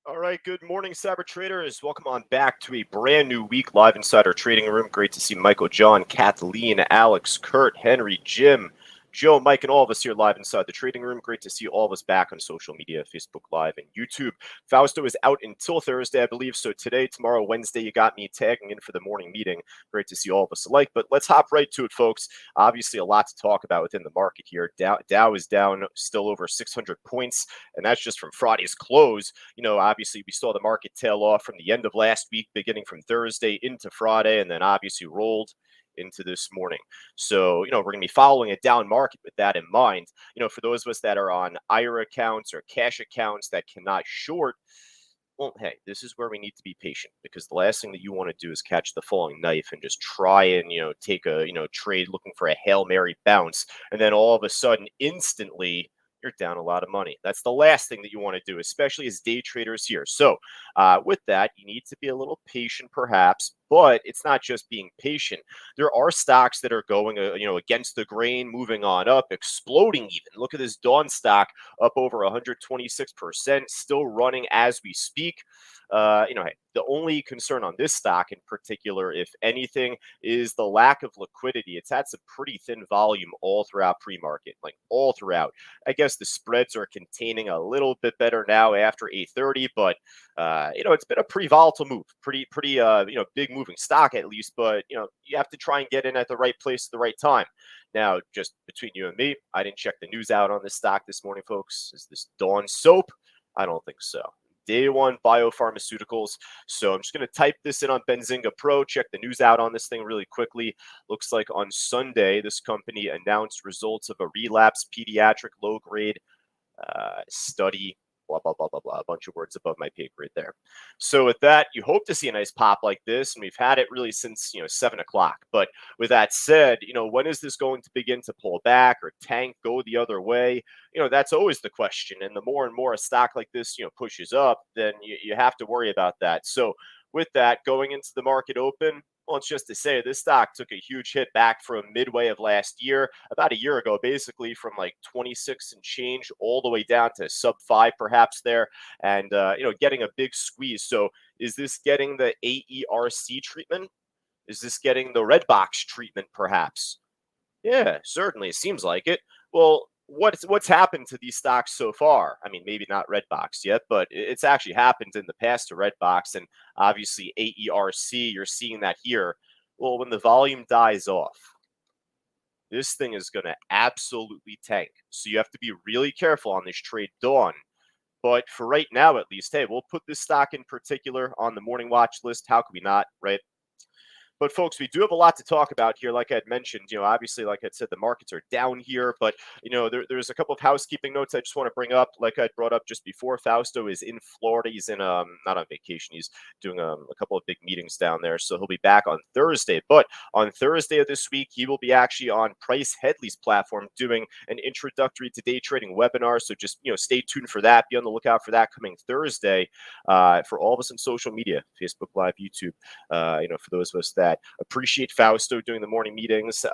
All right, good morning, Cyber Traders. Welcome on back to a brand new week live inside our trading room. Great to see Michael, John, Kathleen, Alex, Kurt, Henry, Jim, Joe, Mike, and all of us here live inside the trading room. Great to see all of us back on social media, Facebook Live and YouTube. Fausto is out until Thursday, I believe. So today, tomorrow, Wednesday, you got me tagging in for the morning meeting. Great to see all of us alike. But let's hop right to it, folks. Obviously, a lot to talk about within the market here. Dow is down still over 600 points, and that's just from Friday's close. Obviously we saw the market tail off from the end of last week, beginning from Thursday into Friday, and then obviously rolled into this morning. So, we're going to be following a down market with that in mind. For those of us that are on IRA accounts or cash accounts that cannot short, well, hey, this is where we need to be patient, because the last thing that you want to do is catch the falling knife and just try and, take a, trade looking for a Hail Mary bounce. And then all of a sudden, instantly, you're down a lot of money. That's the last thing that you want to do, especially as day traders here. So with that, you need to be a little patient perhaps, but it's not just being patient. There are stocks that are going, against the grain, moving on up, exploding even. Look at this Dawn stock up over 126%, still running as we speak. Hey, the only concern on this stock in particular, if anything, is the lack of liquidity. It's had some pretty thin volume all throughout pre-market, like all throughout. I guess the spreads are containing a little bit better now after 8:30, but it's been a pretty volatile move, pretty big moving stock at least. But you have to try and get in at the right place at the right time. Now, just between you and me, I didn't check the news out on this stock this morning, folks. Is this Dawn soap? I don't think so. Day one biopharmaceuticals. So I'm just going to type this in on Benzinga Pro, check the news out on this thing really quickly. Looks like on Sunday, this company announced results of a relapse pediatric low-grade study, blah, blah, blah, blah, blah, a bunch of words above my pay grade there. So with that, you hope to see a nice pop like this, and we've had it really since, 7 o'clock. But with that said, when is this going to begin to pull back or tank, go the other way? That's always the question. And the more and more a stock like this, pushes up, then you have to worry about that. So with that, going into the market open, well, it's just to say this stock took a huge hit back from midway of last year, about a year ago, basically from like 26 and change all the way down to sub 5 perhaps there, and getting a big squeeze. So is this getting the AERC treatment? Is this getting the red box treatment perhaps? Yeah, certainly. It seems like it. Well, what's happened to these stocks so far? I mean, maybe not Redbox yet, but it's actually happened in the past to Redbox, and obviously AERC. You're seeing that here. Well, when the volume dies off, this thing is going to absolutely tank. So you have to be really careful on this trade, Dawn. But for right now, at least, hey, we'll put this stock in particular on the morning watch list. How could we not, right? But folks, we do have a lot to talk about here. Like I had mentioned, obviously, like I said, the markets are down here, but there's a couple of housekeeping notes I just want to bring up. Like I brought up just before, Fausto is in Florida. He's in not on vacation. He's doing a couple of big meetings down there, so he'll be back on Thursday. But on Thursday of this week, he will be actually on Price Headley's platform doing an introductory to day trading webinar. So just stay tuned for that. Be on the lookout for that coming Thursday. For all of us on social media, Facebook Live, YouTube. For those of us that appreciate Fausto doing the morning meetings.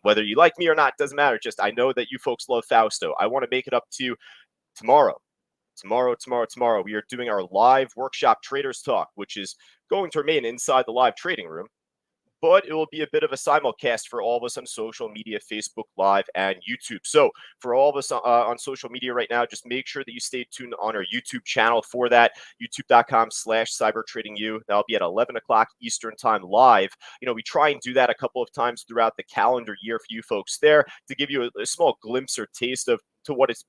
Whether you like me or not, doesn't matter. Just I know that you folks love Fausto. I want to make it up to you tomorrow. Tomorrow. We are doing our live workshop Traders Talk, which is going to remain inside the live trading room, but it will be a bit of a simulcast for all of us on social media, Facebook Live, and YouTube. So for all of us on social media right now, just make sure that you stay tuned on our YouTube channel for that, youtube.com/cybertradingu. That'll be at 11 o'clock Eastern time live. We try and do that a couple of times throughout the calendar year for you folks there to give you a small glimpse or taste of to what it's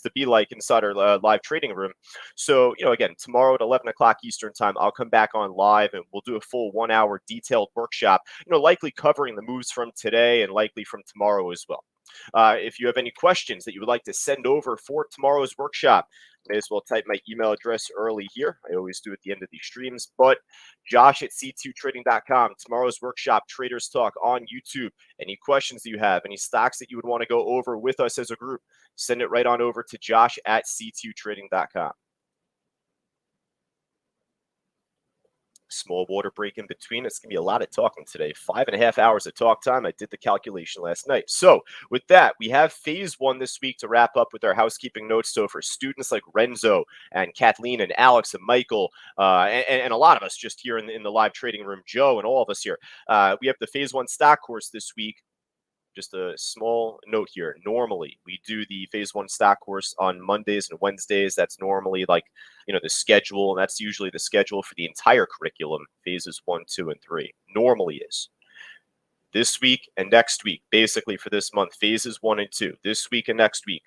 to be like inside our live trading room. So, again, tomorrow at 11 o'clock Eastern time, I'll come back on live and we'll do a full 1 hour detailed workshop, likely covering the moves from today and likely from tomorrow as well. If you have any questions that you would like to send over for tomorrow's workshop, may as well type my email address early here. I always do at the end of these streams, but josh@c2trading.com. Tomorrow's workshop, Traders Talk on YouTube. Any questions that you have, any stocks that you would want to go over with us as a group, send it right on over to josh@c2trading.com. Small water break in between. It's going to be a lot of talking today. 5.5 hours of talk time. I did the calculation last night. So with that, we have phase one this week to wrap up with our housekeeping notes. So for students like Renzo and Kathleen and Alex and Michael and a lot of us just here in the live trading room, Joe and all of us here, we have the phase one stock course this week. Just a small note here. Normally, we do the phase one stock course on Mondays and Wednesdays. That's normally like, the schedule. And that's usually the schedule for the entire curriculum, phases 1, 2, and 3. Normally is. This week and next week, basically for this month, phases 1 and 2. This week and next week,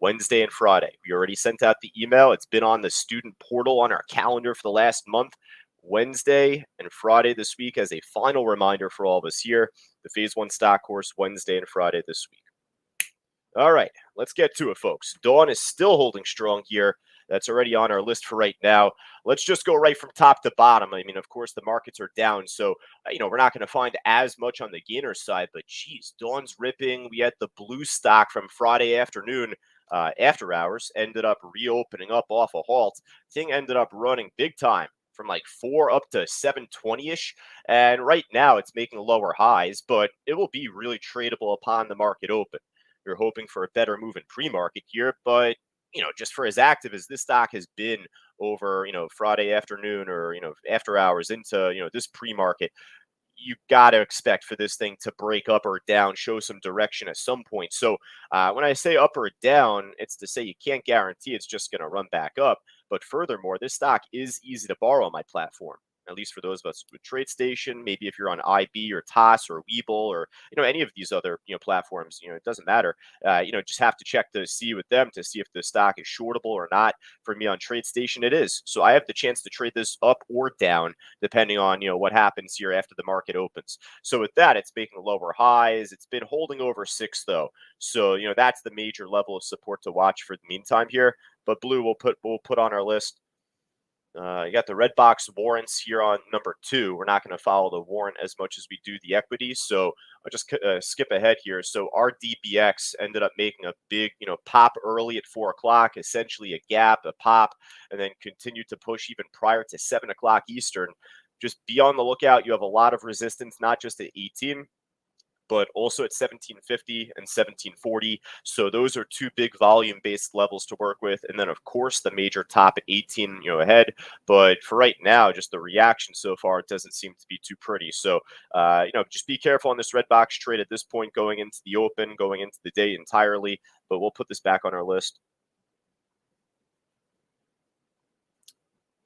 Wednesday and Friday. We already sent out the email. It's been on the student portal on our calendar for the last month. Wednesday and Friday this week as a final reminder for all of us here. The phase one stock course Wednesday and Friday this week. All right, let's get to it, folks. Dawn is still holding strong here. That's already on our list for right now. Let's just go right from top to bottom. I mean, of course, the markets are down, so, we're not going to find as much on the gainer side, but geez, Dawn's ripping. We had the blue stock from Friday afternoon after hours, ended up reopening up off a halt. Thing ended up running big time from like 4 up to 720-ish. And right now it's making lower highs, but it will be really tradable upon the market open. You're hoping for a better move in pre-market here, but just for as active as this stock has been over, Friday afternoon or, after hours into, this pre-market, you got to expect for this thing to break up or down, show some direction at some point. So when I say up or down, it's to say you can't guarantee it's just going to run back up. But furthermore, this stock is easy to borrow on my platform, at least for those of us with TradeStation. Maybe if you're on IB or TOS or Webull or, any of these other, platforms, it doesn't matter. Just have to check to see with them to see if the stock is shortable or not. For me on TradeStation, it is. So I have the chance to trade this up or down depending on, what happens here after the market opens. So with that, it's making lower highs. It's been holding over 6 though. So, that's the major level of support to watch for the meantime here. But blue we'll put on our list. You got the red box warrants here on number 2. We're not going to follow the warrant as much as we do the equities, so I'll just skip ahead here. So our DBX ended up making a big, pop early at 4 o'clock, essentially a gap, a pop, and then continued to push even prior to 7 o'clock Eastern. Just be on the lookout. You have a lot of resistance, not just at 18, but also at 1750 and 1740. So those are 2 big volume-based levels to work with. And then, of course, the major top at 18, ahead. But for right now, just the reaction so far, it doesn't seem to be too pretty. So, just be careful on this red box trade at this point, going into the open, going into the day entirely. But we'll put this back on our list.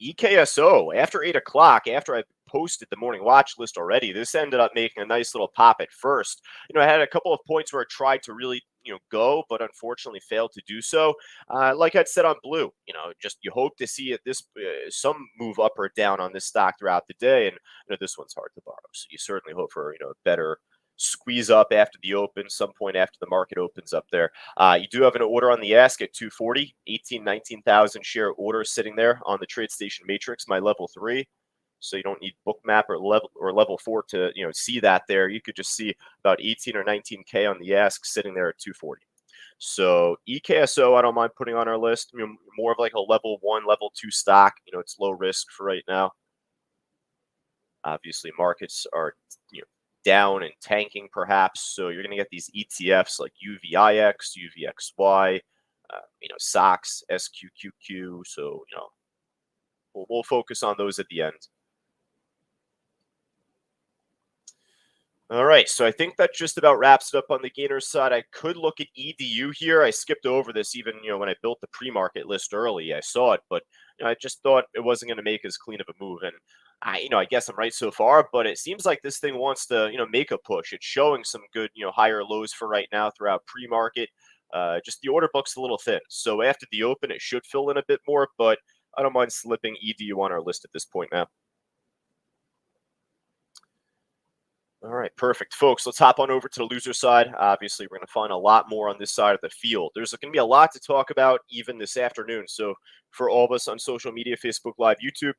EKSO, after 8 o'clock, after I posted the morning watch list already, this ended up making a nice little pop at first. I had a couple of points where I tried to really, go, but unfortunately failed to do so. Like I'd said on blue, just you hope to see some move up or down on this stock throughout the day. And this one's hard to borrow. So you certainly hope for, a better squeeze up after the open, some point after the market opens up there. You do have an order on the ask at 240, 19,000 share order sitting there on the TradeStation matrix, my level 3. So you don't need bookmap or level 4 to see that there. You could just see about 18 or 19K on the ask sitting there at 240. So EKSO, I don't mind putting on our list. More of like a level 1, level 2 stock. It's low risk for right now. Obviously, markets are down and tanking perhaps. So you're going to get these ETFs like UVIX, UVXY, SOX, SQQQ. So, we'll focus on those at the end. All right, so I think that just about wraps it up on the gainer side. I could look at EDU here. I skipped over this even, when I built the pre-market list early. I saw it, but I just thought it wasn't going to make as clean of a move. And I guess I'm right so far, but it seems like this thing wants to, make a push. It's showing some good, higher lows for right now throughout pre-market. Just the order book's a little thin. So after the open, it should fill in a bit more, but I don't mind slipping EDU on our list at this point now. All right, perfect. Folks, let's hop on over to the loser side. Obviously, we're going to find a lot more on this side of the field. There's going to be a lot to talk about even this afternoon. So for all of us on social media, Facebook Live, YouTube,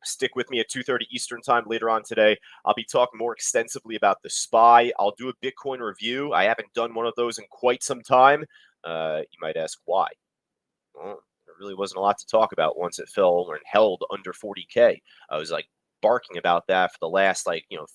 stick with me at 2:30 Eastern time later on today. I'll be talking more extensively about the SPY. I'll do a Bitcoin review. I haven't done one of those in quite some time. You might ask why. Well, there really wasn't a lot to talk about once it fell and held under 40K. I was like, barking about that for the last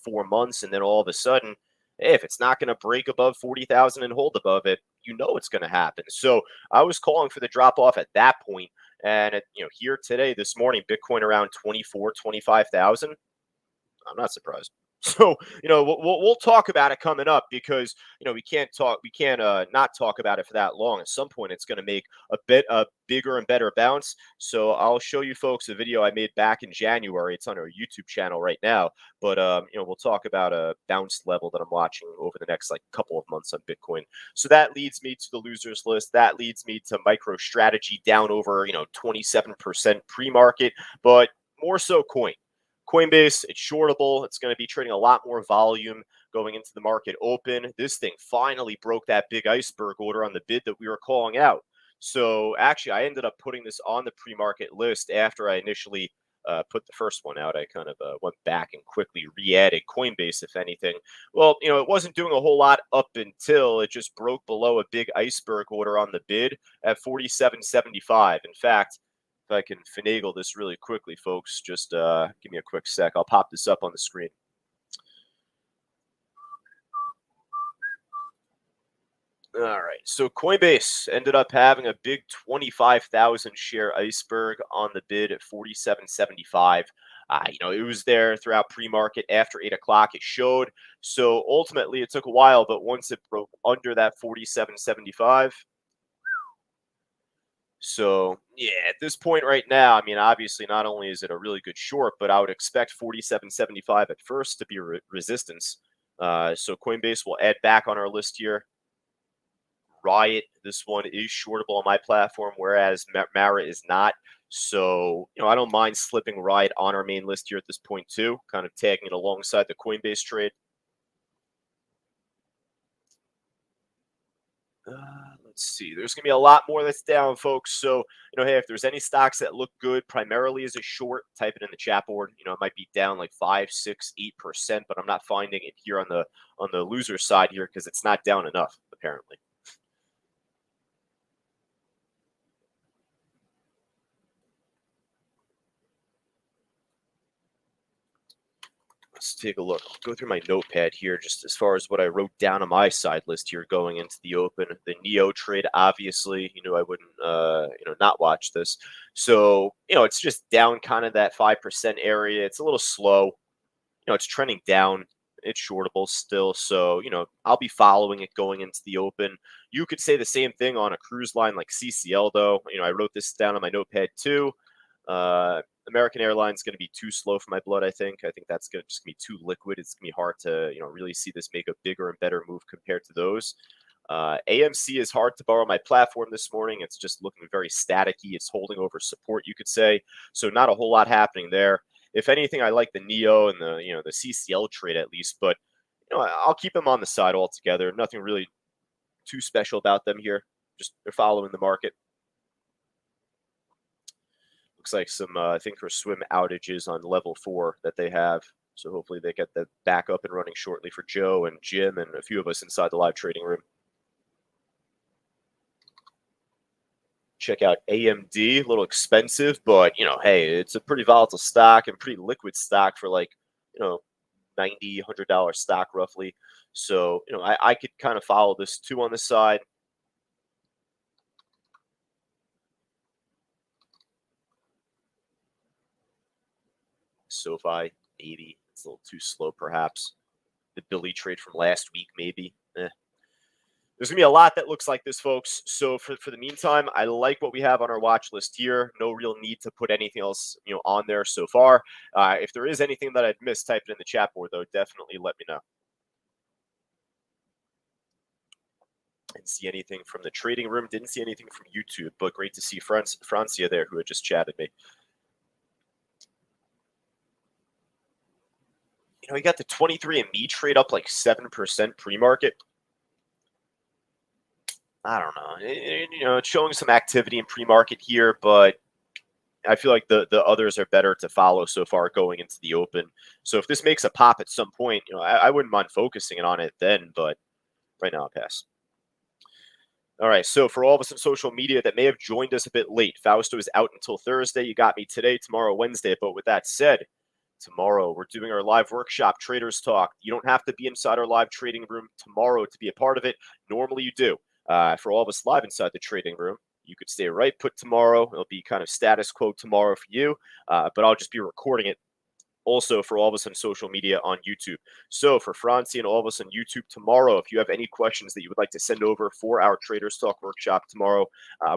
4 months, and then all of a sudden, hey, if it's not going to break above 40,000 and hold above it, it's going to happen. So I was calling for the drop off at that point, and here today, this morning, Bitcoin around 25,000. I'm not surprised. So, we'll talk about it coming up because, we can't not talk about it for that long. At some point, it's going to make a bigger and better bounce. So I'll show you folks a video I made back in January. It's on our YouTube channel right now. But, we'll talk about a bounce level that I'm watching over the next couple of months on Bitcoin. So that leads me to the losers list. That leads me to MicroStrategy down over, 27% pre-market, but more so coin. Coinbase, it's shortable. It's going to be trading a lot more volume going into the market open. This thing finally broke that big iceberg order on the bid that we were calling out. So actually, I ended up putting this on the pre-market list after I initially put the first one out. I kind of went back and quickly re-added Coinbase, if anything. Well, it wasn't doing a whole lot up until it just broke below a big iceberg order on the bid at 47.75. In fact, if I can finagle this really quickly, folks, just give me a quick sec. I'll pop this up on the screen. All right, so Coinbase ended up having a big 25,000 share iceberg on the bid at 47.75. It was there throughout pre-market. After 8 o'clock, it showed. So ultimately, it took a while, but once it broke under that 47.75, so, yeah, at this point right now, obviously not only is it a really good short, but I would expect 47.75 at first to be resistance. So Coinbase will add back on our list here. Riot, this one is shortable on my platform, whereas Mara is not. So, I don't mind slipping Riot on our main list here at this point too, kind of tagging it alongside the Coinbase trade. Let's see. There's going to be a lot more that's down, folks. So, hey, if there's any stocks that look good, primarily as a short, type it in the chat board. It might be down 5, 6, 8%, but I'm not finding it here on the loser side here because it's not down enough, apparently. Let's take a look. I'll go through my notepad here just as far as what I wrote down on my side list here going into the open. The Neo trade, obviously, I wouldn't, not watch this. So, it's just down kind of that 5% area. It's a little slow. It's trending down. It's shortable still. So, I'll be following it going into the open. You could say the same thing on a cruise line like CCL, though. I wrote this down on my notepad too. American Airlines going to be too slow for my blood, I think. I think that's going to be too liquid. It's going to be hard to, really see this make a bigger and better move compared to those. AMC is hard to borrow my platform this morning. It's just looking very staticky. It's holding over support, you could say. So not a whole lot happening there. If anything, I like the Neo and the CCL trade at least, but I'll keep them on the side altogether. Nothing really too special about them here. Just they're following the market. Looks like some Thinkorswim outages on level 4 that they have. So hopefully they get that back up and running shortly for Joe and Jim and a few of us inside the live trading room. Check out AMD, a little expensive, but hey, it's a pretty volatile stock and pretty liquid stock for $90, $100 stock roughly. So I could kind of follow this too on the side. SoFi, maybe. It's a little too slow, perhaps. The Billy trade from last week, maybe. There's going to be a lot that looks like this, folks. So for the meantime, I like what we have on our watch list here. No real need to put anything else, on there so far. If there is anything that I'd missed, type it in the chat board, though. Definitely let me know. Didn't see anything from the trading room. Didn't see anything from YouTube, but great to see Francia there, who had just chatted me. We got the 23andMe trade up 7% pre-market. I don't know. It's showing some activity in pre-market here, but I feel like the others are better to follow so far going into the open. So if this makes a pop at some point, I wouldn't mind focusing on it then, but right now I'll pass. All right, so for all of us on social media that may have joined us a bit late, Fausto is out until Thursday. You got me today, tomorrow, Wednesday. But with that said, tomorrow. We're doing our live workshop, Traders Talk. You don't have to be inside our live trading room tomorrow to be a part of it. Normally you do. For all of us live inside the trading room, you could stay right put tomorrow. It'll be kind of status quo tomorrow for you, but I'll just be recording it also for all of us on social media on YouTube. So for Francie and all of us on YouTube tomorrow, if you have any questions that you would like to send over for our Traders Talk workshop tomorrow,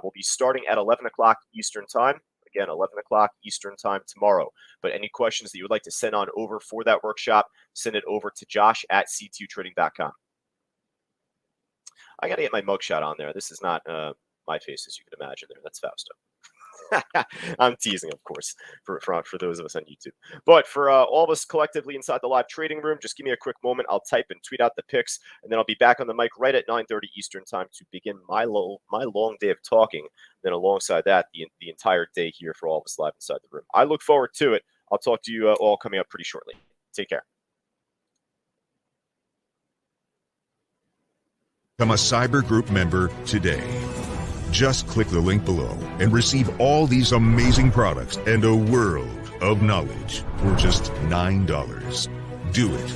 we'll be starting at 11 o'clock Eastern time. Again, 11 o'clock Eastern time tomorrow. But any questions that you would like to send on over for that workshop, send it over to josh@c2trading.com. I got to get my mugshot on there. This is not my face, as you can imagine there. That's Fausto. I'm teasing, of course, for those of us on YouTube. But for all of us collectively inside the live trading room, just give me a quick moment. I'll type and tweet out the picks, and then I'll be back on the mic right at 9:30 Eastern time to begin my long day of talking. Then alongside that, the entire day here for all of us live inside the room. I look forward to it. I'll talk to you all coming up pretty shortly. Take care. Become a Cyber Group member today. Just click the link below and receive all these amazing products and a world of knowledge for just $9. Do it.